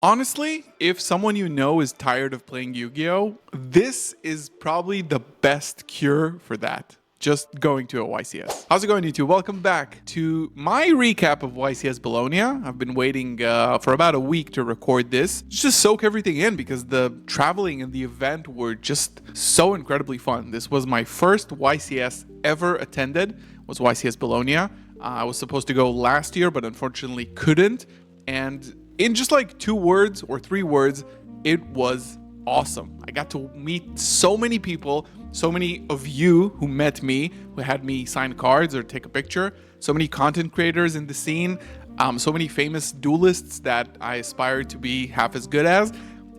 Honestly, if someone you know is tired of playing Yu-Gi-Oh, this is probably the best cure for that. Just going to a YCS. How's it going, YouTube? Welcome back to my recap of YCS Bologna. I've been waiting for about a week to record this, just to soak everything in because the traveling and the event were just so incredibly fun. This was my first YCS ever attended, was YCS Bologna. I was supposed to go last year, but unfortunately couldn't. And in just like 2 words or 3 words, it was awesome. I got to meet so many people, so many of you who met me, who had me sign cards or take a picture, so many content creators in the scene, so many famous duelists that I aspire to be half as good as.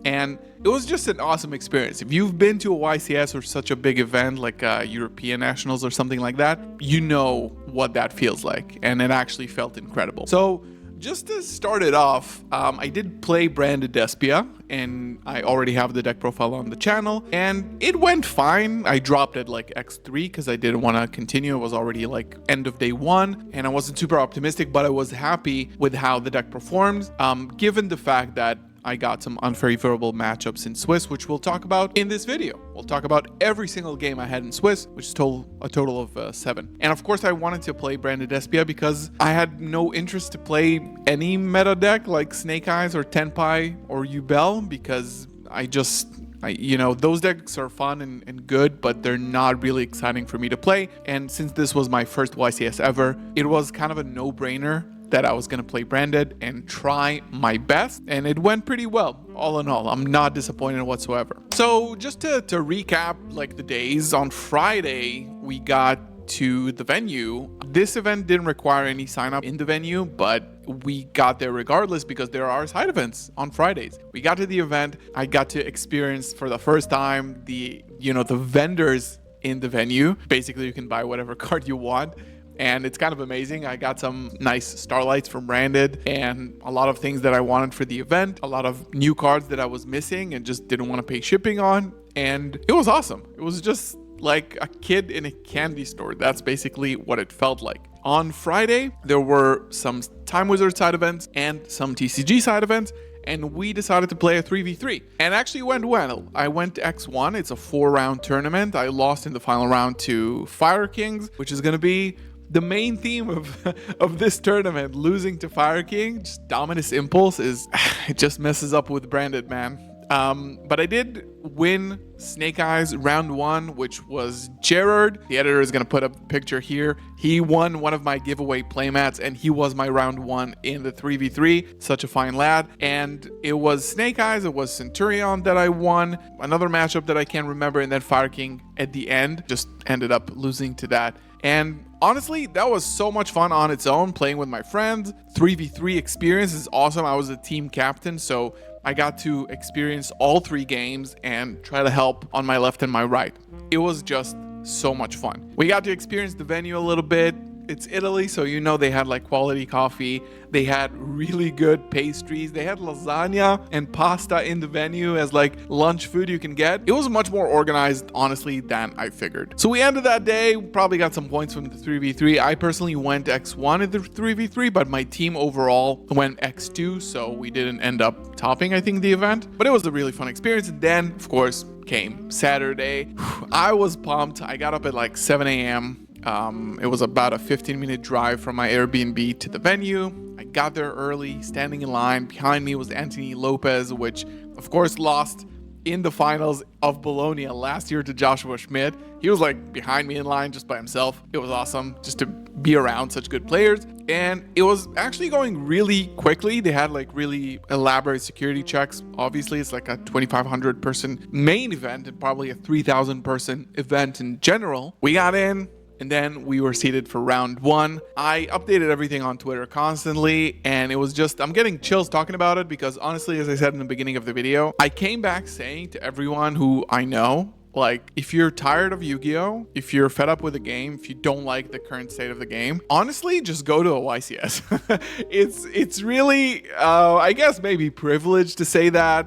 And it was just an awesome experience. If you've been to a YCS or such a big event like European Nationals or something like that, you know what that feels like. And it actually felt incredible. So just to start it off, I did play Branded Despia, and I already have the deck profile on the channel, and it went fine. I dropped at like X3 because I didn't want to continue. It was already like end of day 1, and I wasn't super optimistic, but I was happy with how the deck performed, given the fact that I got some unfavorable matchups in Swiss, which we'll talk about in this video. We'll talk about every single game I had in Swiss, which is a total of 7. And of course, I wanted to play Branded Despia because I had no interest to play any meta deck like Snake Eyes or Tenpai or Yubel because those decks are fun and good, but they're not really exciting for me to play. And since this was my first YCS ever, it was kind of a no-brainer that I was going to play Branded and try my best, and it went pretty well. All in all, I'm not disappointed whatsoever. So just to recap like the days, on Friday we got to the venue. This event didn't require any sign up in the venue, but we got there regardless because there are side events on Fridays. We got to the event. I got to experience for the first time the vendors in the venue. Basically, you can buy whatever card you want. And it's kind of amazing. I got some nice starlights from Branded and a lot of things that I wanted for the event, a lot of new cards that I was missing and just didn't want to pay shipping on. And it was awesome. It was just like a kid in a candy store. That's basically what it felt like. On Friday, there were some Time Wizard side events and some TCG side events, and we decided to play a 3v3. And actually went well. I went X1. It's a 4-round tournament. I lost in the final round to Fire Kings, which is going to be the main theme of this tournament. Losing to Fire King, just Dominus Impulse it just messes up with Branded, man. But I did win Snake Eyes round 1, which was Gerard. The editor is going to put up a picture here. He won one of my giveaway playmats, and he was my round 1 in the 3v3. Such a fine lad. And it was Snake Eyes, it was Centurion that I won, another matchup that I can't remember, and then Fire King at the end. Just ended up losing to that. And honestly, that was so much fun on its own, playing with my friends. 3v3 experience is awesome. I was a team captain, so I got to experience all 3 games and try to help on my left and my right. It was just so much fun. We got to experience the venue a little bit. It's Italy, so they had like quality coffee. They had really good pastries. They had lasagna and pasta in the venue as like lunch food you can get. It was much more organized, honestly, than I figured. So we ended that day, probably got some points from the 3v3. I personally went X1 in the 3v3, but my team overall went X2, so we didn't end up topping, I think, the event. But it was a really fun experience. And then, of course, came Saturday. I was pumped. I got up at like 7 a.m. It was about a 15-minute drive from my Airbnb to the venue. I got there early, standing in line. Behind me was Anthony Lopez, which of course lost in the finals of Bologna last year to Joshua Schmidt. He was like behind me in line just by himself. It was awesome just to be around such good players. And it was actually going really quickly. They had like really elaborate security checks. Obviously, it's like a 2,500 person main event and probably a 3,000 person event in general. We got in, and then we were seated for round 1. I updated everything on Twitter constantly, and it was just, I'm getting chills talking about it because honestly, as I said in the beginning of the video, I came back saying to everyone who I know, Like, if you're tired of Yu-Gi-Oh, if you're fed up with the game, if you don't like the current state of the game, honestly, just go to a YCS. It's really, I guess maybe privileged to say that,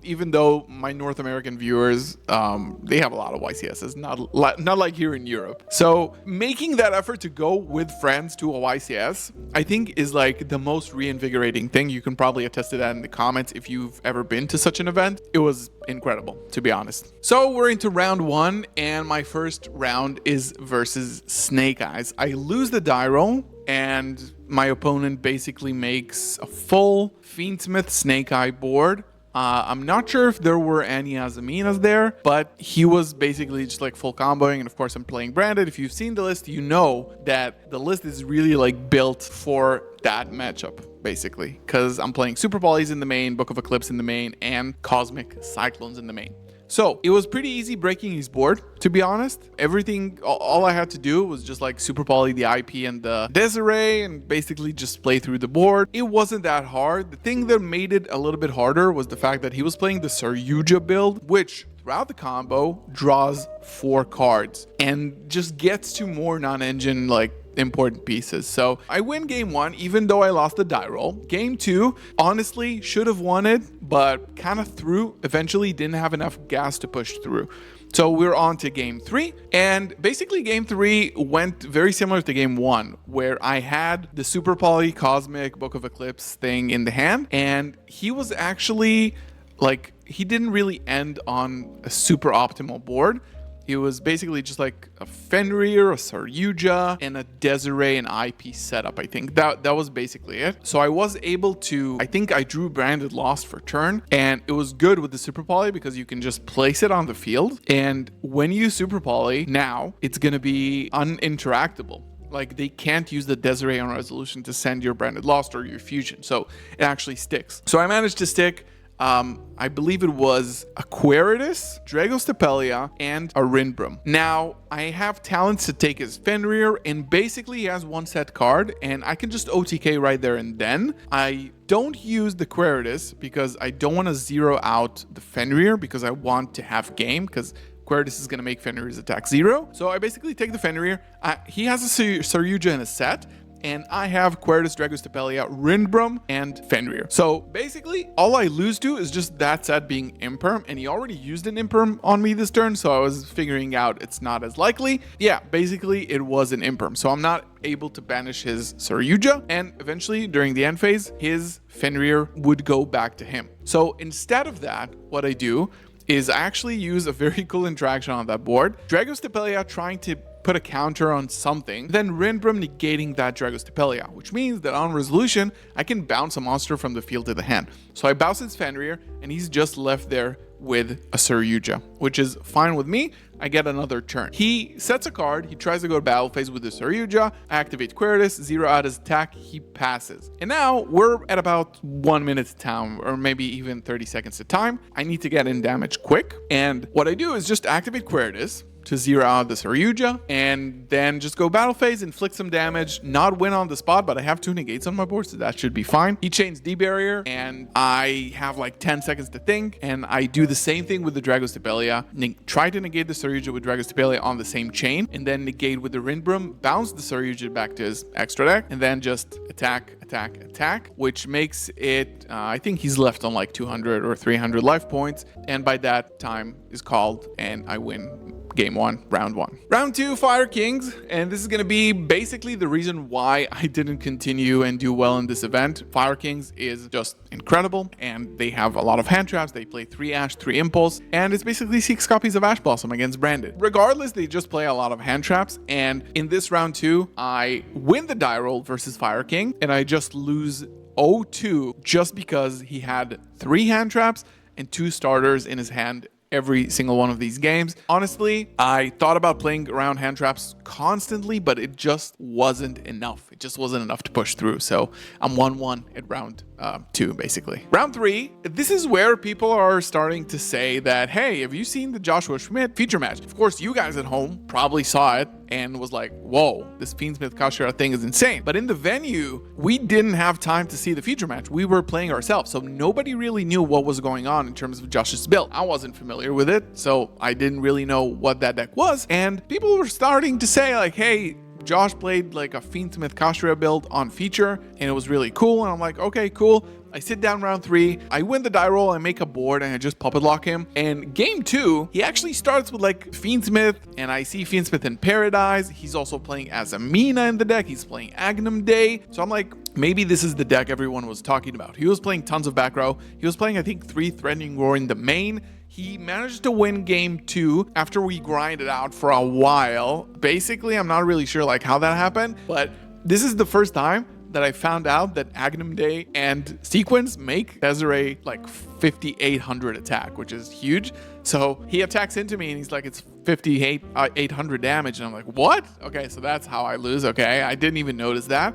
even though my North American viewers, they have a lot of YCSs, not like here in Europe. So making that effort to go with friends to a YCS, I think is like the most reinvigorating thing. You can probably attest to that in the comments if you've ever been to such an event. It was incredible, to be honest. So we're into round 1, and my first round is versus Snake Eyes. I lose the die roll, and my opponent basically makes a full Fiendsmith Snake Eye board. I'm not sure if there were any Azaminas there, but he was basically just like full comboing. And of course, I'm playing branded. If you've seen the list, you know that the list is really like built for that matchup, basically, because I'm playing Super Polys in the main, Book of Eclipse in the main, and Cosmic Cyclones in the main. So it was pretty easy breaking his board, to be honest. Everything, all I had to do was just like Super Poly the IP and the Desiree and basically just play through the board. It wasn't that hard. The thing that made it a little bit harder was the fact that he was playing the Saryuja build, which throughout the combo draws 4 cards and just gets to more non-engine like important pieces. So I win game 1, even though I lost the die roll. Game 2, honestly, should have won it, but kind of through. Eventually didn't have enough gas to push through. So we're on to game 3, and basically game 3 went very similar to game 1, where I had the Super Poly Cosmic Book of Eclipse thing in the hand, and he was actually like, he didn't really end on a super optimal board. It was basically just like a Fenrir, a Saryuja, and a Desiree and IP setup, I think. That was basically it. So I was able to, I think I drew Branded Lost for turn, and it was good with the Super Poly because you can just place it on the field. And when you Super Poly, now it's going to be uninteractable. Like, they can't use the Desiree on resolution to send your Branded Lost or your Fusion. So it actually sticks. So I managed to stick I believe it was Aquaritus, Dragostapelia, and a Rinbrum. Now, I have talents to take his Fenrir, and basically he has 1 set card, and I can just OTK right there and then. I don't use the Aquaritus because I don't want to zero out the Fenrir because I want to have game, because Aquaritus is going to make Fenrir's attack 0. So I basically take the Fenrir. He has a Saryuja in a set, and I have Aquaritus, Dragostapelia, Rinbrum, and Fenrir. So basically, all I lose to is just that set being Imperm, and he already used an Imperm on me this turn, so I was figuring out it's not as likely. Yeah, basically, it was an Imperm, so I'm not able to banish his Saryuja, and eventually, during the end phase, his Fenrir would go back to him. So instead of that, what I do is I actually use a very cool interaction on that board. Dragostapelia trying to put a counter on something, then Rinbrum negating that Dragostapelia, which means that on resolution, I can bounce a monster from the field to the hand. So I bounce his Fenrir, and he's just left there with a Saryuja, which is fine with me. I get another turn. He sets a card, he tries to go to battle phase with the Saryuja, I activate Aquaritus, 0 out his attack, he passes. And now we're at about 1 minute to time, or maybe even 30 seconds to time. I need to get in damage quick, and what I do is just activate Aquaritus to 0 out the Saryuja, and then just go battle phase, inflict some damage, not win on the spot, but I have 2 negates on my board, so that should be fine. He chains D-Barrier, and I have like 10 seconds to think, and I do the same thing with the Dragostapelia. Try to negate the Saryuja with Dragostapelia on the same chain, and then negate with the Rinbrum, bounce the Saryuja back to his extra deck, and then just attack, which makes it, I think he's left on like 200 or 300 life points, and by that time is called, and I win game 1, round 1. Round 2, Fire Kings, and this is going to be basically the reason why I didn't continue and do well in this event. Fire Kings is just incredible, and they have a lot of hand traps. They play 3 Ash, 3 Impulse, and it's basically 6 copies of Ash Blossom against Branded. Regardless, they just play a lot of hand traps, and in this round 2, I win the die roll versus Fire King, and I just lose 0-2 just because he had 3 hand traps and 2 starters in his hand every single one of these games. Honestly, I thought about playing around hand traps constantly, but it just wasn't enough. It just wasn't enough to push through. So I'm 1-1 at round 2, basically. Round 3, this is where people are starting to say that, hey, have you seen the Joshua Schmidt feature match? Of course, you guys at home probably saw it, and was like, whoa, this Fiendsmith Kashira thing is insane. But in the venue, we didn't have time to see the feature match. We were playing ourselves, so nobody really knew what was going on in terms of Josh's build. I wasn't familiar with it, so I didn't really know what that deck was. And people were starting to say like, hey, Josh played like a Fiendsmith Kashira build on feature, and it was really cool. And I'm like, okay, cool. I sit down round 3, I win the die roll, I make a board, and I just puppet lock him. And game 2, he actually starts with like Fiendsmith, and I see Fiendsmith in Paradise. He's also playing as Amina in the deck. He's playing Agnum Day. So I'm like, maybe this is the deck everyone was talking about. He was playing tons of back row. He was playing, I think, 3 Threatening Roar in the main. He managed to win game 2 after we grinded out for a while. Basically, I'm not really sure like how that happened, but this is the first time that I found out that Agnum Day and Sequence make Desiree like 5,800 attack, which is huge. So he attacks into me and he's like, it's 800 damage. And I'm like, what? Okay, so that's how I lose. Okay, I didn't even notice that.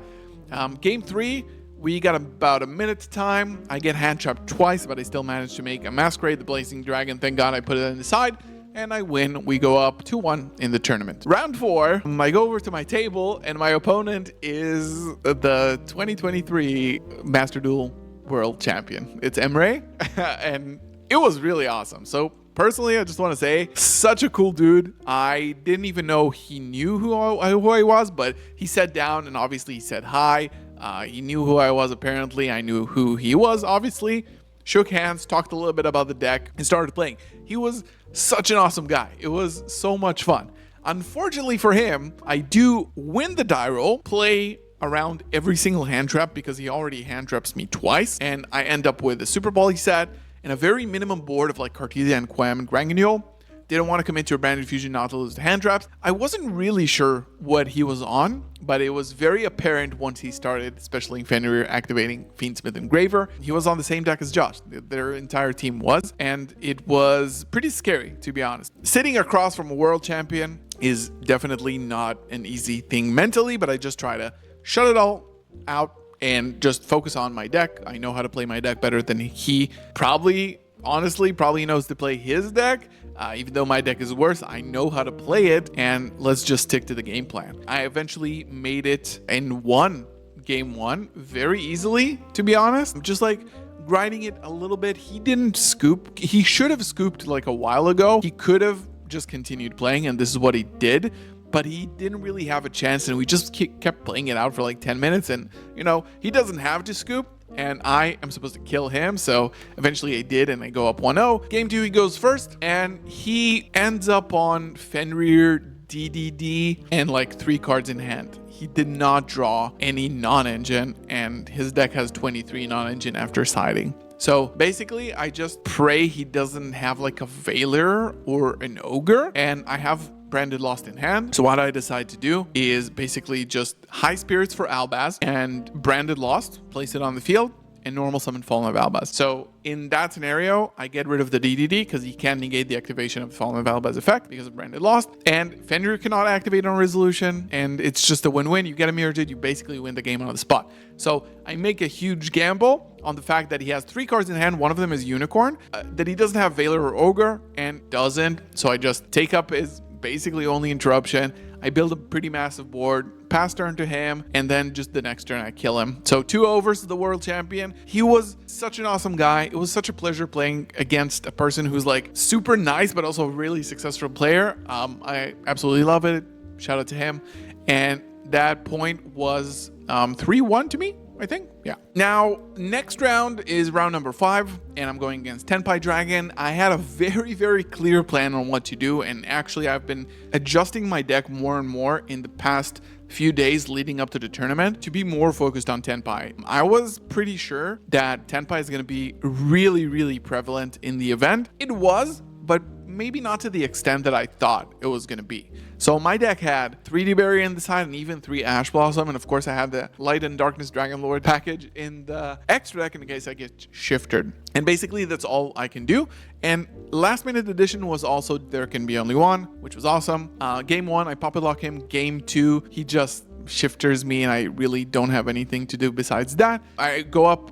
Game 3, we got about a minute time. I get hand trapped twice, but I still managed to make a Masquerade, the Blazing Dragon. Thank God I put it on the side. And I win. We go up 2-1 in the tournament. Round 4, I go over to my table, and my opponent is the 2023 Master Duel World Champion. It's Emre, and it was really awesome. So personally, I just want to say, such a cool dude. I didn't even know he knew who I was, but he sat down, and obviously he said hi. He knew who I was, apparently. I knew who he was, obviously. Shook hands, talked a little bit about the deck, and started playing. He was such an awesome guy. It was so much fun. Unfortunately for him, I do win the die roll, play around every single hand trap because he already hand traps me twice, and I end up with a Super Poly set and a very minimum board of like Cartesia and Quam and Granguignol. Didn't want to commit to a Branded Fusion not to lose the hand traps. I wasn't really sure what he was on, but it was very apparent once he started, especially in Fenrir, activating Fiendsmith Engraver. He was on the same deck as Josh. Their entire team was, and it was pretty scary, to be honest. Sitting across from a world champion is definitely not an easy thing mentally, but I just try to shut it all out and just focus on my deck. I know how to play my deck better than he honestly probably knows to play his deck. Even though my deck is worse, I know how to play it, and let's just stick to the game plan. I eventually made it and won game 1 very easily, to be honest. Just like grinding it a little bit. He didn't scoop. He should have scooped like a while ago. He could have just continued playing, and this is what he did. But he didn't really have a chance, and we just kept playing it out for like 10 minutes. And, you know, he doesn't have to scoop, and I am supposed to kill him. So eventually I did, and I go up 1-0. Game 2, he goes first, and he ends up on Fenrir, DDD, and like 3 cards in hand. He did not draw any non-engine, and his deck has 23 non-engine after siding. So basically, I just pray he doesn't have like a Veiler or an Ogre, and I have Branded Lost in hand. So what I decide to do is basically just High Spirits for Albaz and Branded Lost, place it on the field, and normal summon Fallen of Albaz. So in that scenario, I get rid of the DDD because he can't negate the activation of Fallen of Albaz effect because of Branded Lost. And Fenrir cannot activate on resolution, and it's just a win-win. You get a Mirror Jade, you basically win the game on the spot. So I make a huge gamble on the fact that he has 3 cards in hand. One of them is Unicorn, that he doesn't have Veiler or Ogre, and doesn't. So I just take up his basically only interruption. I build a pretty massive board, pass turn to him, and then just the next turn I kill him. So 2-0 versus the world champion. He was such an awesome guy. It was such a pleasure playing against a person who's like super nice, but also a really successful player. I absolutely love it. Shout out to him. And that point was 3-1 to me, I think. Yeah. Now, next round is round number 5, and I'm going against Tenpai Dragon. I had a very, very clear plan on what to do, and actually I've been adjusting my deck more and more in the past few days leading up to the tournament to be more focused on Tenpai. I was pretty sure that Tenpai is going to be really, really prevalent in the event. It was, but maybe not to the extent that I thought it was going to be. So my deck had 3D Barrier in the side and even 3 Ash Blossom, and of course I had the Light and Darkness Dragon Lord package in the extra deck in case I get shifted. And basically that's all I can do. And last minute addition was also There Can Be Only One, which was awesome. Game 1, I poppet lock him. Game 2, he just shifters me, and I really don't have anything to do besides that. I go up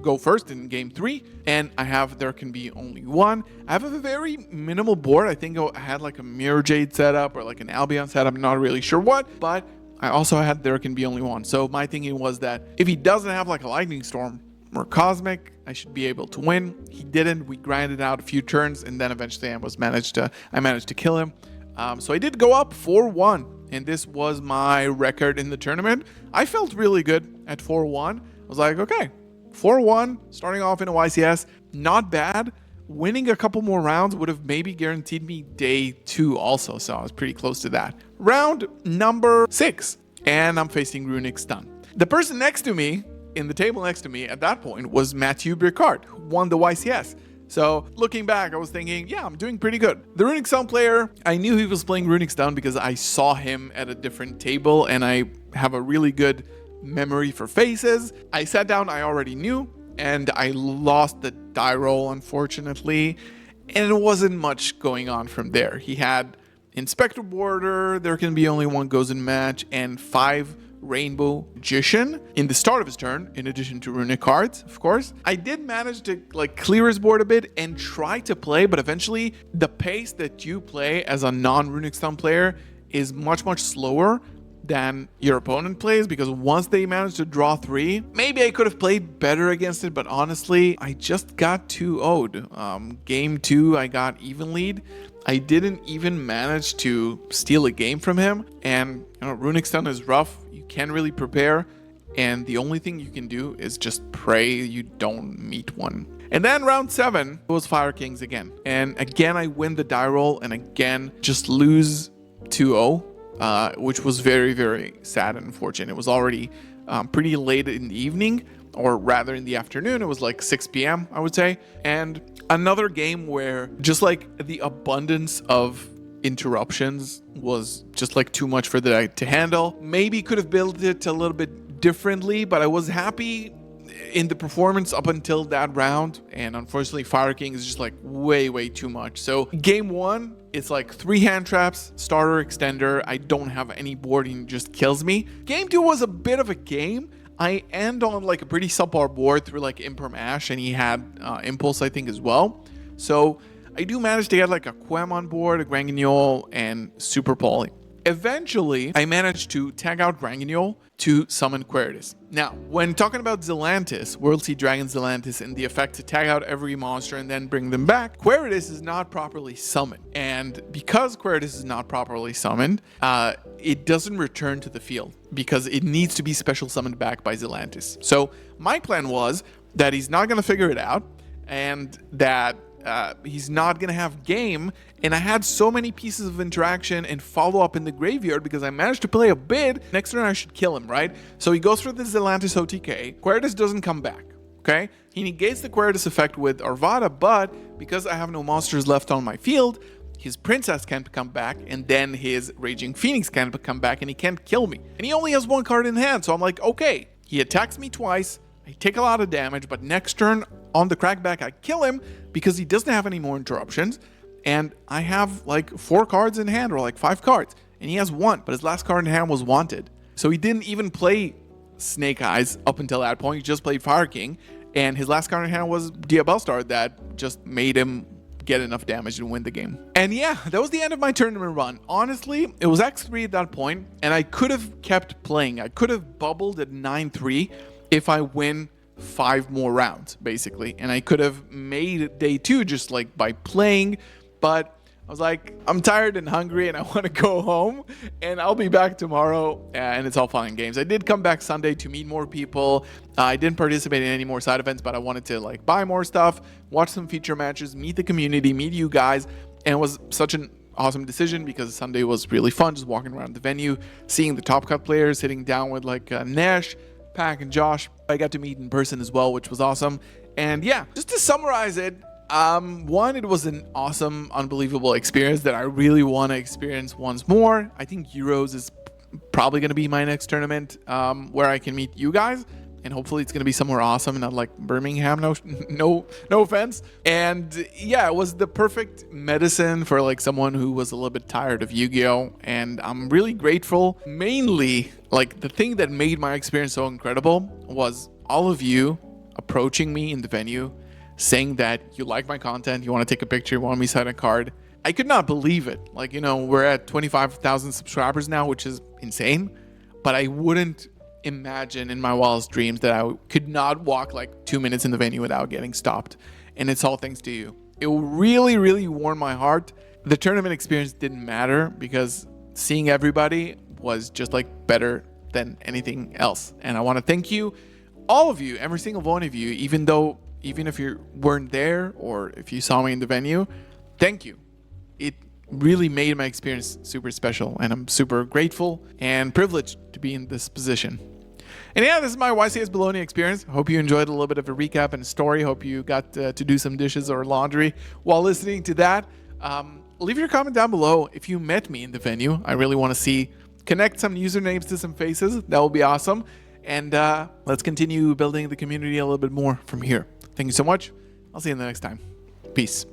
go first in game 3, and I have There Can Be Only One. I have a very minimal board. I think I had like a Mirror Jade setup or like an Albion setup, I'm not really sure what, but I also had There Can Be Only One. So my thinking was that if he doesn't have like a Lightning Storm or Cosmic, I should be able to win. He didn't. We grinded out a few turns, and then eventually I managed to kill him. So I did go up 4-1, and this was my record in the tournament. I felt really good at 4-1. I was like, okay, 4-1, starting off in a YCS, not bad. Winning a couple more rounds would have maybe guaranteed me day 2 also, so I was pretty close to that. Round number 6, and I'm facing Runic Stun. The person next to me, in the table next to me at that point, was Mathieu Bricard, who won the YCS. So looking back, I was thinking, yeah, I'm doing pretty good. The Runic Stun player, I knew he was playing Runic Stun because I saw him at a different table, and I have a really good memory for faces. I sat down, I already knew, and I lost the die roll, unfortunately, and it wasn't much going on from there. He had Inspector Border, There Can Be Only One goes in match, and 5 Rainbow Magician in the start of his turn, in addition to runic cards, of course. I did manage to like clear his board a bit and try to play, but eventually the pace that you play as a non-Runic Stun player is much slower than your opponent plays, because once they manage to draw 3, maybe I could have played better against it, but honestly, I just got 2-0'd. Game 2, I got even lead. I didn't even manage to steal a game from him, and Runic Stun is rough. You can't really prepare, and the only thing you can do is just pray you don't meet one. And then round 7 was Fire Kings again, and again I win the die roll, and again just lose 2-0. Which was very sad and unfortunate. It was already pretty late in the evening, or rather in the afternoon. It was like 6 p.m. I would say. And another game where just like the abundance of interruptions was just like too much for the deck to handle. Maybe could have built it a little bit differently, but I was happy in the performance up until that round, and unfortunately Fire King is just like way too much. So game 1, it's like 3 hand traps, starter, extender. I don't have any board, and it just kills me. Game 2 was a bit of a game. I end on like a pretty subpar board through like Imperm Ash, and he had Impulse I think as well. So I do manage to get like a Quem on board, a Granguignol, and Super Poly. Eventually, I managed to tag out Granguignol to summon Queritus. Now, when talking about Zelantis, World Sea Dragon Zelantis, and the effect to tag out every monster and then bring them back, Queritus is not properly summoned. And because Queritus is not properly summoned, it doesn't return to the field because it needs to be special summoned back by Zelantis. So my plan was that he's not going to figure it out, and that he's not going to have game, and I had so many pieces of interaction and follow-up in the graveyard because I managed to play a bid. Next turn I should kill him, right? So he goes for the Zelantis OTK. Queritus doesn't come back, okay? He negates the Queritus effect with Arvada, but because I have no monsters left on my field, his Princess can't come back, and then his Raging Phoenix can't come back, and he can't kill me. And he only has 1 card in hand, so I'm like, okay, he attacks me twice, I take a lot of damage, but next turn on the crackback, I kill him because he doesn't have any more interruptions. And I have like 4 cards in hand, or like 5 cards, and he has 1, but his last card in hand was Wanted. So he didn't even play Snake Eyes up until that point. He just played Fire King, and his last card in hand was Diabellstar that just made him get enough damage and win the game. And yeah, that was the end of my tournament run. Honestly, it was X3 at that point, and I could have kept playing. I could have bubbled at 9-3 if I win 5 more rounds, basically. And I could have made day 2 just like by playing, but I was like, I'm tired and hungry and I want to go home, and I'll be back tomorrow, and it's all fun and games. I did come back Sunday to meet more people. I didn't participate in any more side events, but I wanted to like buy more stuff, watch some feature matches, meet the community, meet you guys, and it was such an awesome decision because Sunday was really fun, just walking around the venue, seeing the top cut players, sitting down with like Nash, Pack, and Josh. I got to meet in person as well, which was awesome. And yeah, just to summarize it, one, it was an awesome, unbelievable experience that I really want to experience once more. I think Euros is probably going to be my next tournament where I can meet you guys, and hopefully it's going to be somewhere awesome and not like Birmingham. No offense. And yeah, it was the perfect medicine for like someone who was a little bit tired of Yu-Gi-Oh, and I'm really grateful. Mainly, like the thing that made my experience so incredible was all of you approaching me in the venue, saying that you like my content, you want to take a picture, you want me to sign a card. I could not believe it. Like, you know, we're at 25,000 subscribers now, which is insane. But I wouldn't imagine in my wildest dreams that I could not walk like 2 minutes in the venue without getting stopped. And it's all thanks to you. It really, really warmed my heart. The tournament experience didn't matter because seeing everybody was just like better than anything else. And I want to thank you, all of you, every single one of you, even if you weren't there or if you saw me in the venue, thank you. It really made my experience super special, and I'm super grateful and privileged to be in this position. And yeah, this is my YCS Bologna experience. Hope you enjoyed a little bit of a recap and a story. Hope you got to do some dishes or laundry while listening to that. Leave your comment down below if you met me in the venue. I really want to connect some usernames to some faces. That will be awesome. And let's continue building the community a little bit more from here. Thank you so much. I'll see you in the next time. Peace.